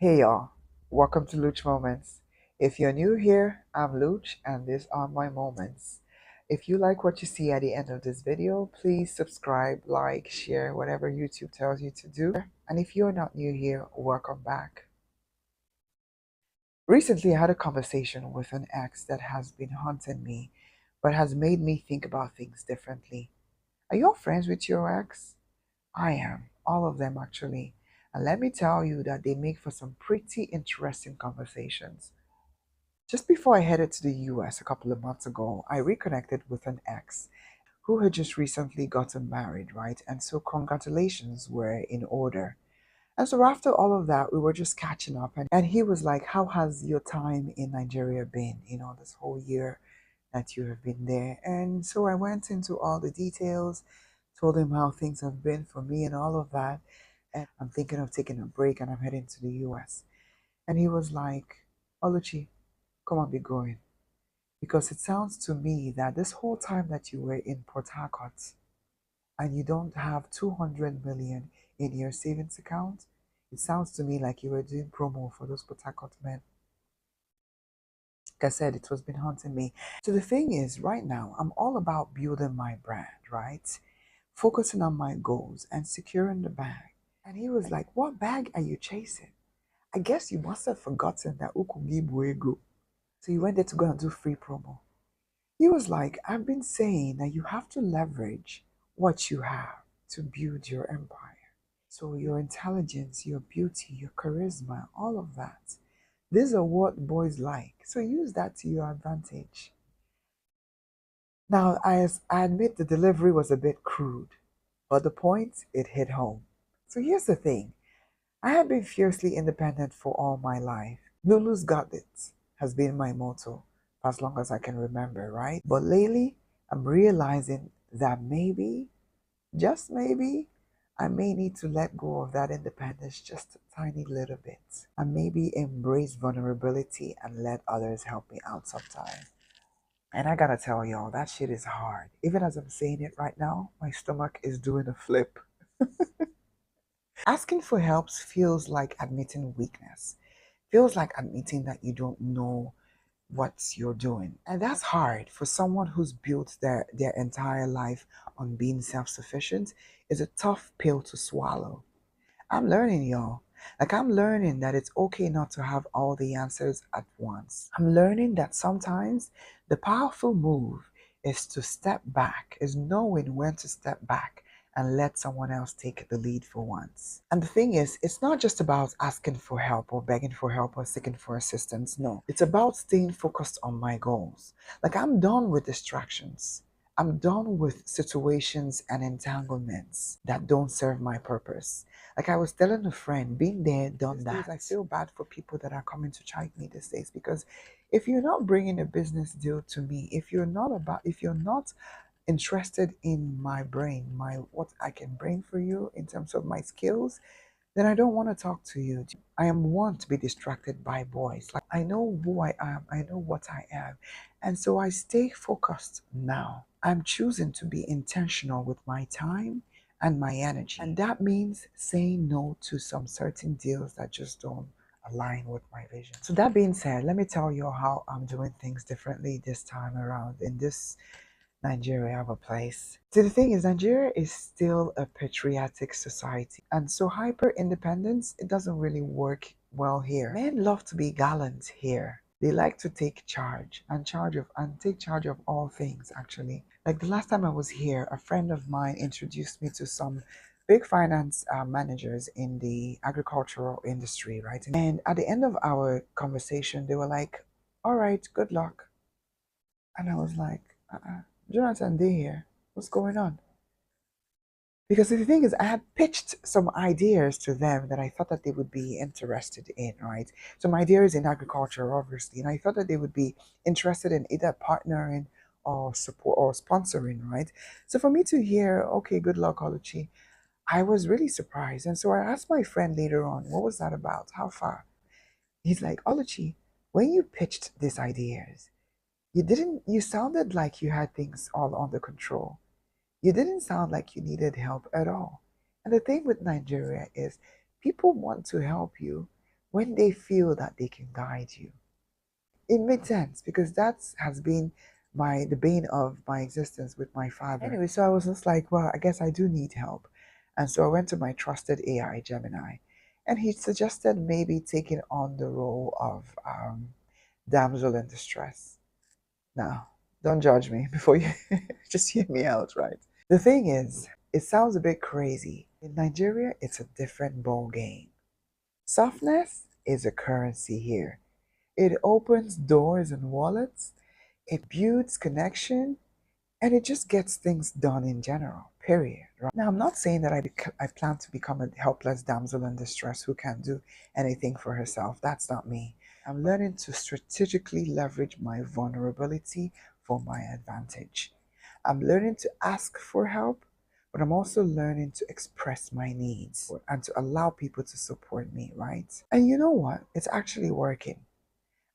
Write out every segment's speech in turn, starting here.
Hey y'all, welcome to Luch Moments. If you're new here, I'm Luch and these are my moments. If you like what you see at the end of this video, please subscribe, like, share, whatever YouTube tells you to do. And if you're not new here, welcome back. Recently, I had a conversation with an ex that has been haunting me, but has made me think about things differently. Are you all friends with your ex? I am, all of them actually. And let me tell you that they make for some pretty interesting conversations. Just before I headed to the US a couple of months ago, I reconnected with an ex who had just recently gotten married, right? And so congratulations were in order. And so after all of that, we were just catching up. And he was like, how has your time in Nigeria been? This whole year that you have been there. And so I went into all the details, told him how things have been for me and all of that. And I'm thinking of taking a break and I'm heading to the US. And he was like, Oluchi, come on, be going. Because it sounds to me that this whole time that you were in Port Harcourt and you don't have 200 million in your savings account, it sounds to me like you were doing promo for those Port Harcourt men. Like I said, it was been haunting me. So the thing is, right now, I'm all about building my brand, right? Focusing on my goals and securing the bag. And he was like, what bag are you chasing? I guess you must have forgotten that Ukugibuego. So you went there to go and do free promo. He was like, I've been saying that you have to leverage what you have to build your empire. So your intelligence, your beauty, your charisma, all of that. These are what boys like. So use that to your advantage. Now, I admit the delivery was a bit crude, but the point, it hit home. So here's the thing. I have been fiercely independent for all my life. Lulu's got it has been my motto for as long as I can remember, right? But lately, I'm realizing that maybe, just maybe, I may need to let go of that independence just a tiny little bit and maybe embrace vulnerability and let others help me out sometime. And I gotta tell y'all, that shit is hard. Even as I'm saying it right now, my stomach is doing a flip. Asking for help feels like admitting weakness, feels like admitting that you don't know what you're doing. And that's hard for someone who's built their entire life on being self-sufficient. It's a tough pill to swallow. I'm learning, y'all. Like, I'm learning that it's okay not to have all the answers at once. I'm learning that sometimes the powerful move is to step back, is knowing when to step back and let someone else take the lead for once. And the thing is, it's not just about asking for help or begging for help or seeking for assistance. No, it's about staying focused on my goals. Like, I'm done with distractions. I'm done with situations and entanglements that don't serve my purpose. Like I was telling a friend, been there, done that. I feel bad for people that are coming to chide me these days because if you're not bringing a business deal to me, if you're not interested in my brain, my what I can bring for you in terms of my skills, then I don't want to talk to you. I am one to be distracted by boys. Like I know who I am, I know what I am. And so I stay focused now. I'm choosing to be intentional with my time and my energy. And that means saying no to some certain deals that just don't align with my vision. So that being said, let me tell you how I'm doing things differently this time around in this Nigeria of a place. See, the thing is, Nigeria is still a patriotic society, and so hyper independence it doesn't really work well here. Men love to be gallant here. They like to take charge and take charge of all things. Actually, like the last time I was here, a friend of mine introduced me to some big finance managers in the agricultural industry, right? And at the end of our conversation, they were like, "All right, good luck," and I was like, Jonathan, they here. What's going on? Because the thing is, I had pitched some ideas to them that I thought that they would be interested in, right? Some ideas in agriculture, obviously, and I thought that they would be interested in either partnering or support or sponsoring, right? So for me to hear, okay, good luck, Oluchi, I was really surprised. And so I asked my friend later on, what was that about? How far? He's like, Oluchi, when you pitched these ideas, you sounded like you had things all under control. You didn't sound like you needed help at all. And the thing with Nigeria is people want to help you, when they feel that they can guide you. It made sense because that has been the bane of my existence with my father. Anyway, so I was just like, well, I guess I do need help. And so I went to my trusted AI, Gemini, and he suggested maybe taking on the role of damsel in distress. Now, don't judge me before you just hear me out, right? The thing is, it sounds a bit crazy. In Nigeria, it's a different ball game. Softness is a currency here. It opens doors and wallets, it builds connection, and it just gets things done in general, period. Right? Now, I'm not saying that I plan to become a helpless damsel in distress who can't do anything for herself. That's not me. I'm learning to strategically leverage my vulnerability for my advantage. I'm learning to ask for help, but I'm also learning to express my needs and to allow people to support me, right? And you know what? It's actually working.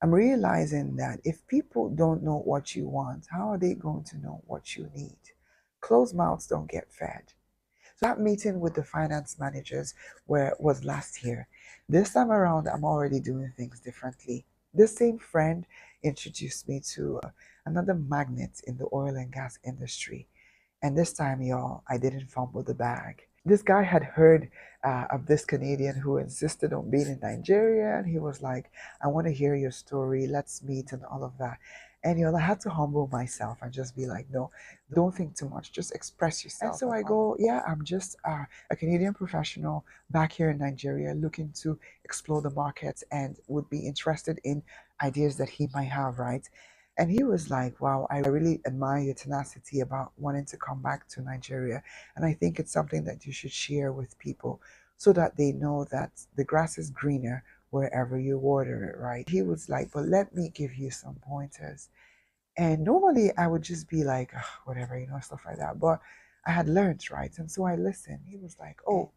I'm realizing that if people don't know what you want, how are they going to know what you need? Closed mouths don't get fed. So that meeting with the finance managers was last year. This time around, I'm already doing things differently. This same friend introduced me to another magnate in the oil and gas industry. And this time, y'all, I didn't fumble the bag. This guy had heard of this Canadian who insisted on being in Nigeria, and he was like, I want to hear your story. Let's meet, and all of that. And I had to humble myself and just be like, no, don't think too much. Just express yourself. And so I go, yeah, I'm just a Canadian professional back here in Nigeria looking to explore the markets and would be interested in ideas that he might have, right? And he was like, wow, I really admire your tenacity about wanting to come back to Nigeria. And I think it's something that you should share with people so that they know that the grass is greener wherever you water it, right? He was like, but let me give you some pointers. And normally I would just be like, "Ugh, whatever, stuff like that. But I had learned, right? And so I listened. He was like, oh,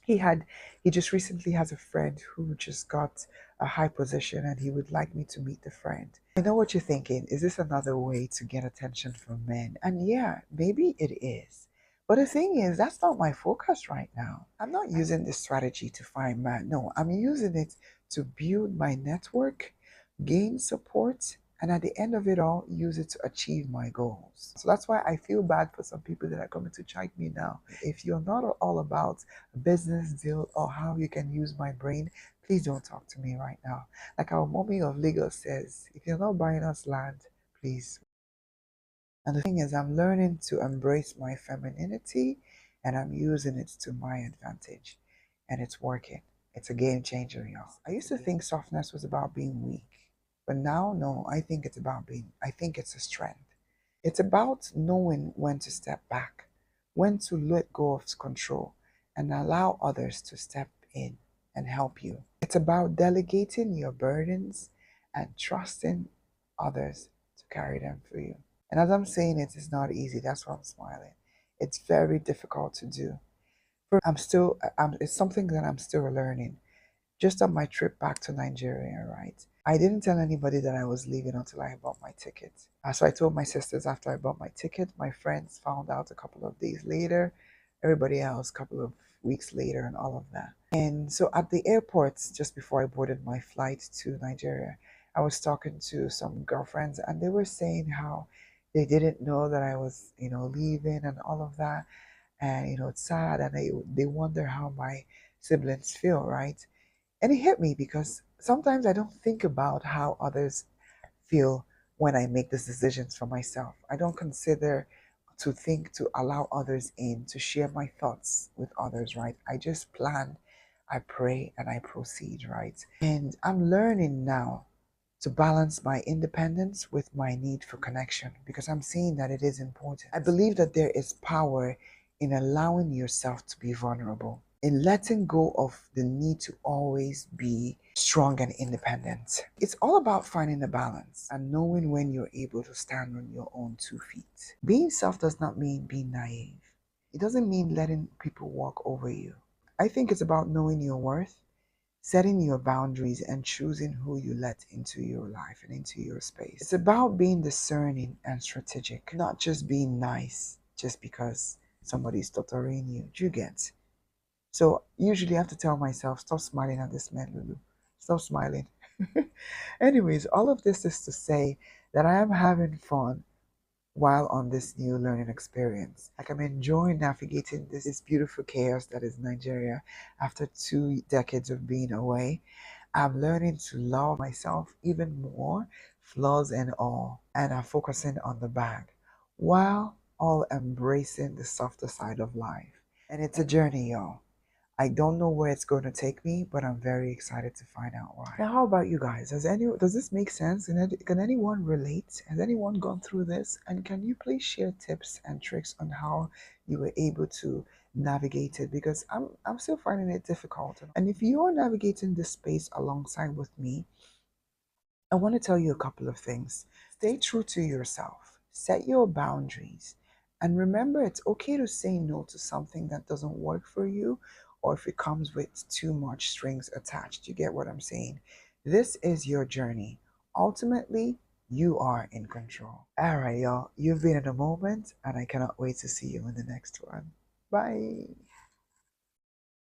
he just recently has a friend who just got a high position and he would like me to meet the friend. I know what you're thinking. Is this another way to get attention from men? And yeah, maybe it is. But the thing is, that's not my focus right now. I'm not using this strategy to find man. No, I'm using it to build my network, gain support, and at the end of it all, use it to achieve my goals. So that's why I feel bad for some people that are coming to check me now. If you're not all about a business deal or how you can use my brain, please don't talk to me right now. Like our mommy of Lagos says, if you're not buying us land, please. And the thing is, I'm learning to embrace my femininity and I'm using it to my advantage. And it's working. It's a game changer, y'all. I used to think softness was about being weak. But now, no, I think it's a strength. It's about knowing when to step back, when to let go of control, and allow others to step in and help you. It's about delegating your burdens and trusting others to carry them for you. And as I'm saying it, it's not easy. That's why I'm smiling. It's very difficult to do. It's something that I'm still learning. Just on my trip back to Nigeria, right? I didn't tell anybody that I was leaving until I bought my ticket. So I told my sisters after I bought my ticket. My friends found out a couple of days later. Everybody else, a couple of weeks later, and all of that. And so at the airport, just before I boarded my flight to Nigeria, I was talking to some girlfriends, and they were saying how they didn't know that I was, leaving and all of that. And, it's sad, and they wonder how my siblings feel, right? And it hit me because sometimes I don't think about how others feel when I make these decisions for myself. I don't consider to think to allow others in, to share my thoughts with others, right? I just plan, I pray, and I proceed, right? And I'm learning now to balance my independence with my need for connection because I'm seeing that it is important. I believe that there is power in allowing yourself to be vulnerable, in letting go of the need to always be strong and independent. It's all about finding a balance and knowing when you're able to stand on your own 2 feet. Being self does not mean being naive. It doesn't mean letting people walk over you. I think it's about knowing your worth, setting your boundaries, and choosing who you let into your life and into your space. It's about being discerning and strategic, not just being nice just because somebody's tutoring you. Do you get? So usually I have to tell myself, stop smiling at this man, Lulu. Stop smiling. Anyways, all of this is to say that I am having fun while on this new learning experience. Like I'm enjoying navigating this beautiful chaos that is Nigeria after 2 decades of being away. I'm learning to love myself even more, flaws and all, and I'm focusing on the bag while all embracing the softer side of life. And it's a journey, y'all. I don't know where it's going to take me, but I'm very excited to find out why. Now, how about you guys? Does this make sense? Can anyone relate? Has anyone gone through this? And can you please share tips and tricks on how you were able to navigate it? Because I'm still finding it difficult. And if you are navigating this space alongside with me, I want to tell you a couple of things. Stay true to yourself, set your boundaries, and remember it's okay to say no to something that doesn't work for you or if it comes with too much strings attached. You get what I'm saying? This is your journey. Ultimately, you are in control. All right, y'all. You've been in a moment, and I cannot wait to see you in the next one. Bye.